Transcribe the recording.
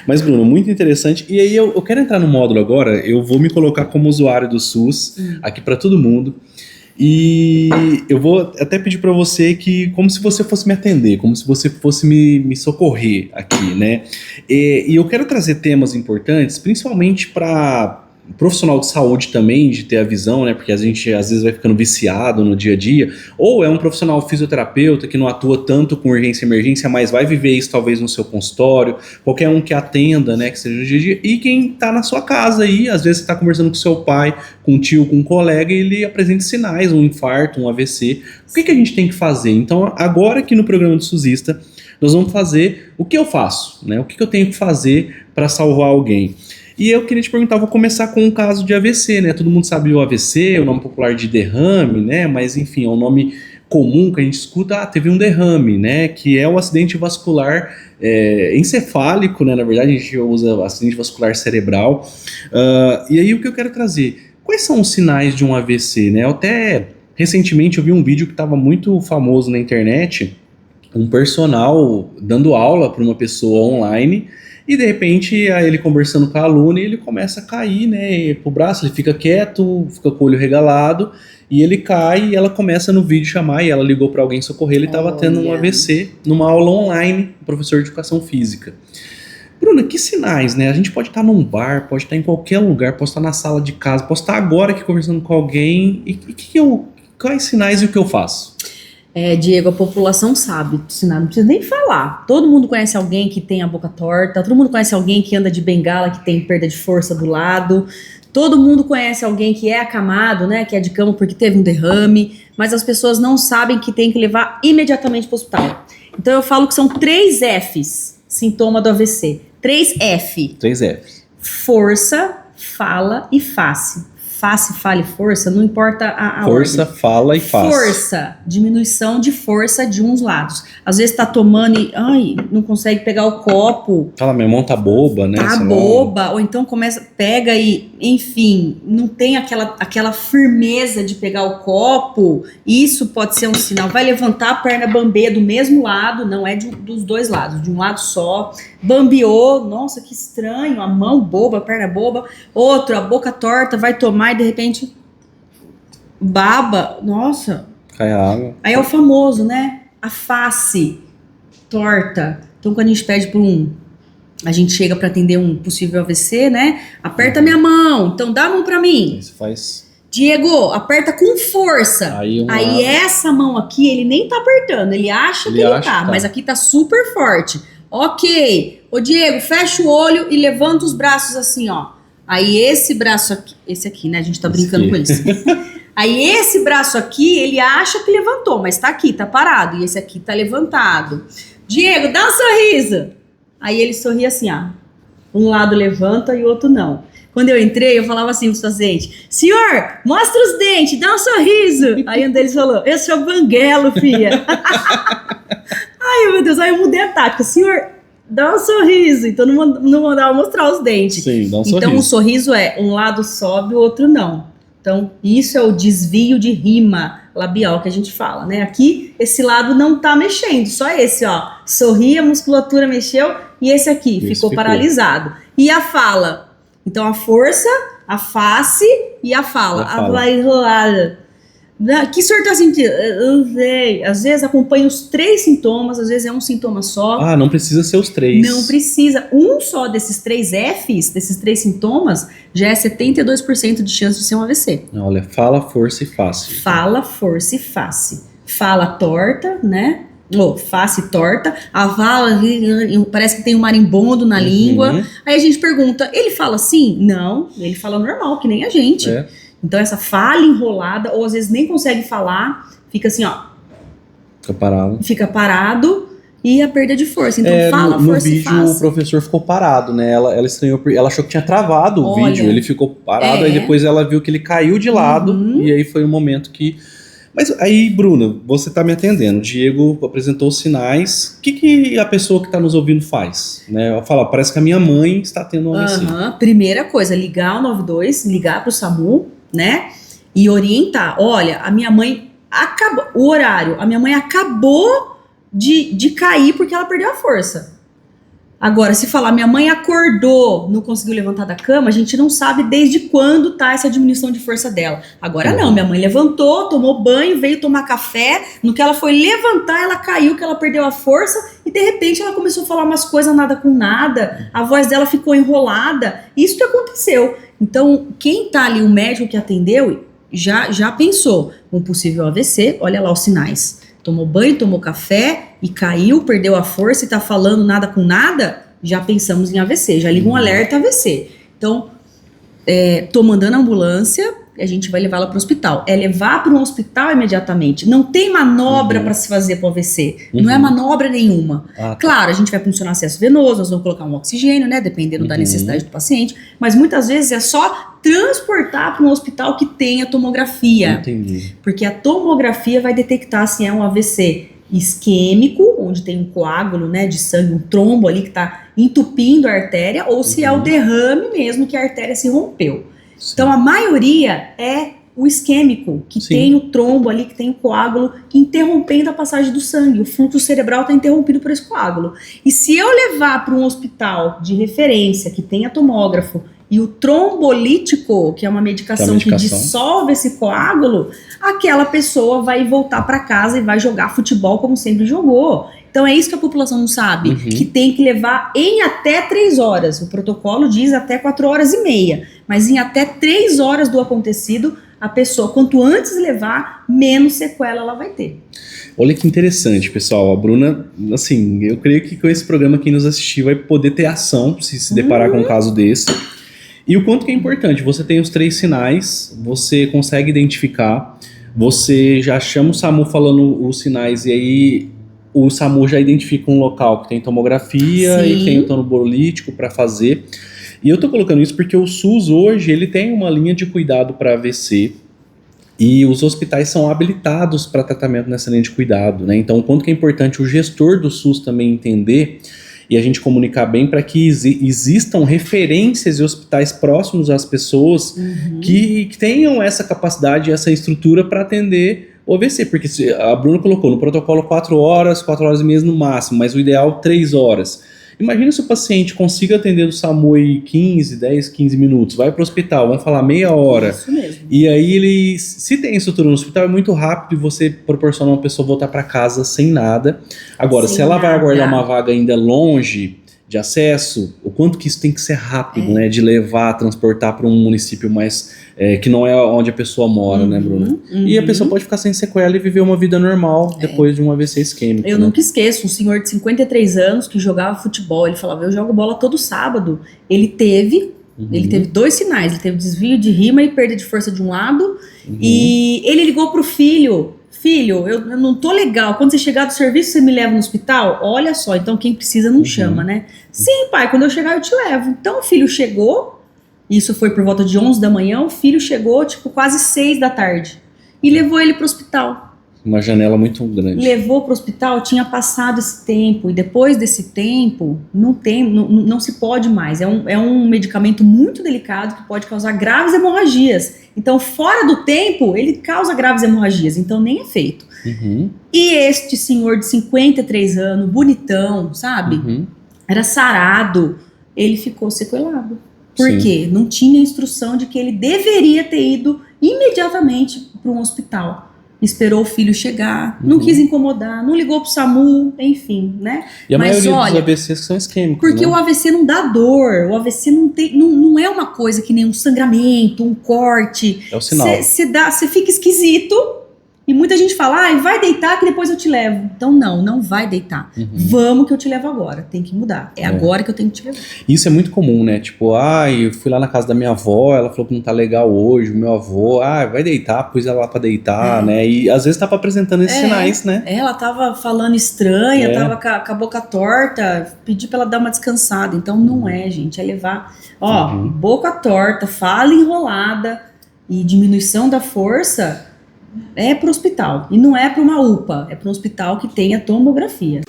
Mas, Bruno, muito interessante. E aí eu quero entrar no módulo agora, eu vou me colocar como usuário do SUS, aqui para todo mundo. E eu vou até pedir para você que, como se você fosse me atender, como se você fosse me socorrer aqui, né? E eu quero trazer temas importantes, principalmente para profissional de saúde também, de ter a visão, né? Porque a gente às vezes vai ficando viciado no dia a dia, ou é um profissional fisioterapeuta que não atua tanto com urgência e emergência, mas vai viver isso talvez no seu consultório, qualquer um que atenda, né? Que seja no dia a dia, e quem tá na sua casa aí, às vezes você tá conversando com seu pai, com um tio, com um colega, e ele apresenta sinais, um infarto, um AVC. O que a gente tem que fazer? Então, agora aqui no programa do SUSista, nós vamos fazer o que eu faço, né? O que eu tenho que fazer para salvar alguém. E eu queria te perguntar, vou começar com um caso de AVC, né? Todo mundo sabe o AVC, o nome popular de derrame, né? Mas enfim, é um nome comum que a gente escuta, teve um derrame, né? Que é o acidente vascular encefálico, né? Na verdade, a gente usa acidente vascular cerebral. E aí o que eu quero trazer? Quais são os sinais de um AVC, né? Eu até recentemente eu vi um vídeo que estava muito famoso na internet, um personal dando aula para uma pessoa online. E de repente, ele conversando com a aluna, ele começa a cair, né, pro braço, ele fica quieto, fica com o olho regalado, e ele cai, e ela começa no vídeo chamar, e ela ligou para alguém socorrer, ele estava tendo um AVC numa aula online, professor de educação física. Bruna, que sinais, né? A gente pode estar num bar, pode estar em qualquer lugar, pode estar na sala de casa, pode estar agora aqui conversando com alguém, e quais sinais e o que eu faço? Diego, a população sabe do sinal, não precisa nem falar. Todo mundo conhece alguém que tem a boca torta, todo mundo conhece alguém que anda de bengala, que tem perda de força do lado, todo mundo conhece alguém que é acamado, né, que é de cama porque teve um derrame, mas as pessoas não sabem que tem que levar imediatamente para o hospital. Então eu falo que são 3 Fs, sintoma do AVC. 3 F. 3 Fs. Força, fala e face. Face, fala e força, não importa a força, ordem. Fala e face. Força, diminuição de força de uns lados. Às vezes tá tomando e não consegue pegar o copo. Fala, minha mão tá boba, né? Tá boba, ou então pega e, enfim, não tem aquela firmeza de pegar o copo. Isso pode ser um sinal. Vai levantar a perna, bambeia do mesmo lado, não é dos dois lados, de um lado só. Bambeou, nossa, que estranho, a mão boba, a perna boba. Outro, a boca torta, vai tomar e de repente baba, nossa. Cai a água. Aí é o famoso, né? A face torta. Então quando a gente pede a gente chega para atender um possível AVC, né? Aperta minha mão, então dá a mão para mim. Isso faz... Diego, aperta com força. Aí essa mão aqui, ele nem tá apertando, ele acha que ele tá, mas aqui tá super forte. Ok, ô Diego, fecha o olho e levanta os braços assim, ó. Aí esse braço aqui, esse aqui, né, a gente tá brincando com isso. Aí esse braço aqui, ele acha que levantou, mas tá aqui, tá parado. E esse aqui tá levantado. Diego, dá um sorriso. Aí ele sorri assim, ó. Um lado levanta e o outro não. Quando eu entrei, eu falava assim pros pacientes: senhor, mostra os dentes, dá um sorriso. Aí um deles falou: eu sou banguelo, filha. Ai, meu Deus, aí eu mudei a tática. Senhor, dá um sorriso. Então não mandava mostrar os dentes. Sim, dá um sorriso. Então o sorriso um lado sobe, o outro não. Então isso é o desvio de rima labial que a gente fala, né? Aqui, esse lado não tá mexendo, só esse, ó. Sorri, a musculatura mexeu e esse aqui ficou paralisado. E a fala? Então a força, a face e a fala. A fala enrolada. Que o senhor tá sentindo? Eu não sei. Às vezes acompanha os 3 sintomas, às vezes é um sintoma só. Ah, não precisa ser os 3. Não precisa. Um só desses 3 Fs, desses 3 sintomas, já é 72% de chance de ser um AVC. Olha, fala, força e face. Fala, força e face. Fala torta, né? Ou face torta. A fala, parece que tem um marimbondo na língua. Aí a gente pergunta, ele fala assim? Não, ele fala normal, que nem a gente. Então essa fala enrolada, ou às vezes nem consegue falar, fica assim, ó. Fica parado e a perda de força. Então fala, força e face. No vídeo o professor ficou parado, né? Ela estranhou, ela achou que tinha travado o vídeo, ele ficou parado, aí depois ela viu que ele caiu de lado, e aí foi o momento que... Mas aí, Bruna, você tá me atendendo, o Diego apresentou os sinais, o que a pessoa que tá nos ouvindo faz? Né? Ela fala, parece que a minha mãe está tendo um AVC. Primeira coisa, ligar o 92, ligar pro SAMU, né? E orientar. Olha, a minha mãe acabou, o horário, a minha mãe acabou de cair porque ela perdeu a força. Agora, se falar, minha mãe acordou, não conseguiu levantar da cama, a gente não sabe desde quando tá essa diminuição de força dela. Agora não, minha mãe levantou, tomou banho, veio tomar café, no que ela foi levantar, ela caiu, que ela perdeu a força, e de repente ela começou a falar umas coisas nada com nada, a voz dela ficou enrolada, isso que aconteceu. Então, quem tá ali, o médico que atendeu, já pensou, um possível AVC, olha lá os sinais. Tomou banho, tomou café e caiu, perdeu a força e tá falando nada com nada, já pensamos em AVC, já liga um alerta AVC. Então, tô mandando a ambulância e a gente vai levá-la para o hospital. É levar para um hospital imediatamente. Não tem manobra para se fazer para o AVC. Não é manobra nenhuma. Claro, a gente vai funcionar acesso venoso, nós vamos colocar um oxigênio, né, dependendo da necessidade do paciente, mas muitas vezes é só transportar para um hospital que tenha tomografia. Entendi. Porque a tomografia vai detectar se é um AVC isquêmico, onde tem um coágulo, né, de sangue, um trombo ali que está entupindo a artéria, ou se é o derrame mesmo, que a artéria se rompeu. Sim. Então a maioria é o isquêmico, que tem o trombo ali, que tem o coágulo interrompendo a passagem do sangue. O fluxo cerebral está interrompido por esse coágulo. E se eu levar para um hospital de referência que tenha tomógrafo e o trombolítico, que é uma medicação que dissolve esse coágulo, aquela pessoa vai voltar para casa e vai jogar futebol como sempre jogou. Então é isso que a população não sabe, que tem que levar em até 3 horas. O protocolo diz até 4 horas e meia, mas em até 3 horas do acontecido, a pessoa, quanto antes levar, menos sequela ela vai ter. Olha que interessante, pessoal. A Bruna, assim, eu creio que com esse programa quem nos assistir vai poder ter ação se deparar com um caso desse. E o quanto que é importante, você tem os 3 sinais, você consegue identificar, você já chama o SAMU falando os sinais e aí o SAMU já identifica um local que tem tomografia e tem o trombolítico para fazer. E eu tô colocando isso porque o SUS hoje ele tem uma linha de cuidado para AVC e os hospitais são habilitados para tratamento nessa linha de cuidado, né? Então o quanto que é importante o gestor do SUS também entender e a gente comunicar bem para que existam referências e hospitais próximos às pessoas que tenham essa capacidade, essa estrutura para atender o AVC, porque a Bruna colocou no protocolo 4 horas e meia no máximo, mas o ideal 3 horas. Imagina se o paciente consiga atender do SAMU em 10, 15 minutos, vai para o hospital, vamos falar meia hora. Isso mesmo. E aí ele, se tem estrutura no hospital, é muito rápido e você proporciona uma pessoa voltar para casa sem nada. Agora, se ela vai aguardar uma vaga ainda longe de acesso, o quanto que isso tem que ser rápido, né? De levar, transportar para um município mais que não é onde a pessoa mora, né, Bruna? E a pessoa pode ficar sem sequela e viver uma vida normal depois de um AVC isquêmico. Eu nunca esqueço, um senhor de 53 anos que jogava futebol, ele falava, eu jogo bola todo sábado. Ele teve 2 sinais, ele teve desvio de rima e perda de força de um lado, e ele ligou pro filho, eu não tô legal, quando você chegar do serviço você me leva no hospital? Olha só, então quem precisa não chama, né? Sim, pai, quando eu chegar eu te levo. Então o filho chegou, isso foi por volta de 11 da manhã, o filho chegou tipo quase 6 da tarde e levou ele pro hospital. Uma janela muito grande. Levou pro hospital, tinha passado esse tempo, e depois desse tempo não se pode mais, é um medicamento muito delicado que pode causar graves hemorragias. Então fora do tempo ele causa graves hemorragias, então nem é feito. E este senhor de 53 anos, bonitão, sabe? Era sarado, ele ficou sequelado. Por quê? Não tinha instrução de que ele deveria ter ido imediatamente para um hospital. Esperou o filho chegar, não quis incomodar, não ligou pro SAMU, enfim, né? E a maioria dos AVCs são isquêmicos, porque o AVC não dá dor, o AVC não é uma coisa que nem um sangramento, um corte. É o sinal. Você fica esquisito e muita gente fala, vai deitar que depois eu te levo. Então não vai deitar. Vamos que eu te levo agora, tem que mudar. É agora que eu tenho que te levar. Isso é muito comum, né? Tipo, eu fui lá na casa da minha avó, ela falou que não tá legal hoje, o meu avô, vai deitar, pus ela lá pra deitar, né? E às vezes tava apresentando esses sinais, né? Ela tava falando estranha, tava com a boca torta, pedi pra ela dar uma descansada. Então não é, gente, é levar, boca torta, fala enrolada e diminuição da força, é pro hospital. E não é para uma UPA, é para um hospital que tenha tomografia.